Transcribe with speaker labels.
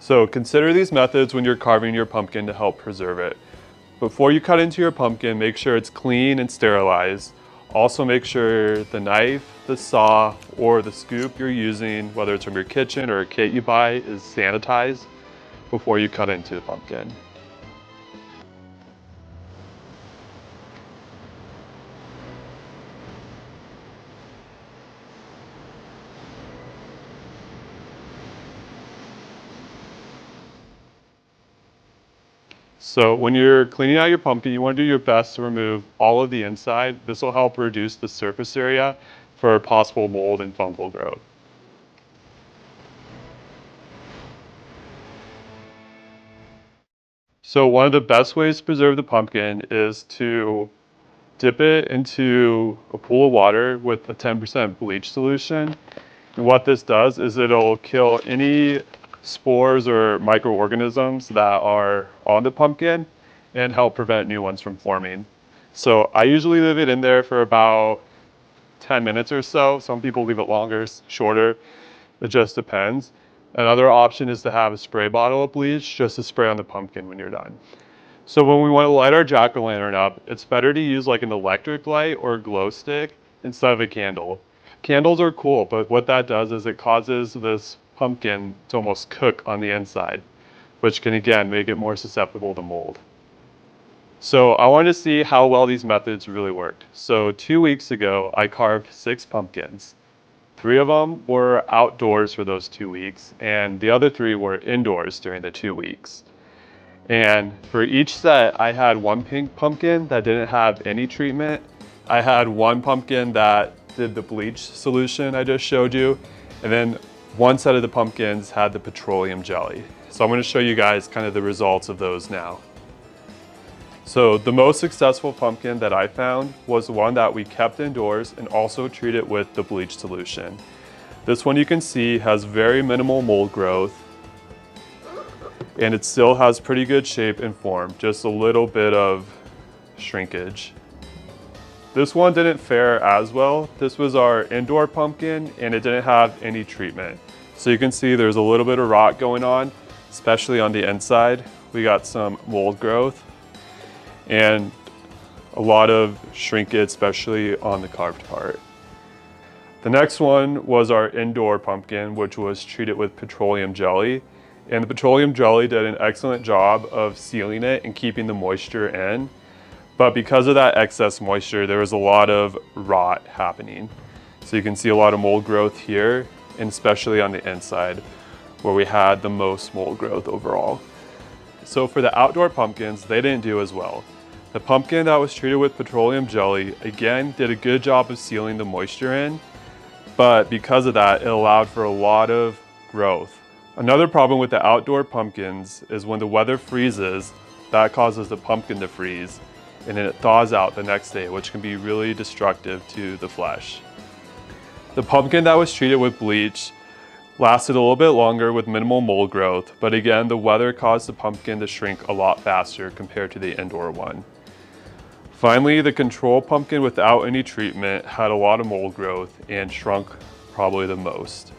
Speaker 1: So consider these methods when you're carving your pumpkin to help preserve it. Before you cut into your pumpkin, make sure it's clean and sterilized. Also make sure the knife, the saw, or the scoop you're using, whether it's from your kitchen or a kit you buy, is sanitized before you cut into the pumpkin. So when you're cleaning out your pumpkin, you want to do your best to remove all of the inside. This will help reduce the surface area for possible mold and fungal growth. So one of the best ways to preserve the pumpkin is to dip it into a pool of water with a 10% bleach solution. And what this does is it'll kill any spores or microorganisms that are on the pumpkin and help prevent new ones from forming. So I usually leave it in there for about 10 minutes or so. Some people leave it longer, shorter. It just depends. Another option is to have a spray bottle of bleach just to spray on the pumpkin when you're done. So when we want to light our jack-o'-lantern up, it's better to use like an electric light or a glow stick instead of a candle. Candles are cool, but what that does is it causes this pumpkin to almost cook on the inside, which can again make it more susceptible to mold. So I wanted to see how well these methods really worked. So 2 weeks ago, I carved 6 pumpkins. 3 of them were outdoors for those 2 weeks, and the other 3 were indoors during the 2 weeks. And for each set, I had one pink pumpkin that didn't have any treatment. I had one pumpkin that did the bleach solution I just showed you. And then one set of the pumpkins had the petroleum jelly. So I'm going to show you guys kind of the results of those now. So the most successful pumpkin that I found was the one that we kept indoors and also treated with the bleach solution. This one you can see has very minimal mold growth, and it still has pretty good shape and form, just a little bit of shrinkage. This one didn't fare as well. This was our indoor pumpkin and it didn't have any treatment. So you can see there's a little bit of rot going on, especially on the inside. We got some mold growth and a lot of shrinkage, especially on the carved part. The next one was our indoor pumpkin, which was treated with petroleum jelly. And the petroleum jelly did an excellent job of sealing it and keeping the moisture in. But because of that excess moisture, there was a lot of rot happening. So you can see a lot of mold growth here, and especially on the inside, where we had the most mold growth overall. So for the outdoor pumpkins, they didn't do as well. The pumpkin that was treated with petroleum jelly, again, did a good job of sealing the moisture in, but because of that, it allowed for a lot of growth. Another problem with the outdoor pumpkins is when the weather freezes, that causes the pumpkin to freeze, and then it thaws out the next day, which can be really destructive to the flesh. The pumpkin that was treated with bleach lasted a little bit longer with minimal mold growth, but again, the weather caused the pumpkin to shrink a lot faster compared to the indoor one. Finally, the control pumpkin without any treatment had a lot of mold growth and shrunk probably the most.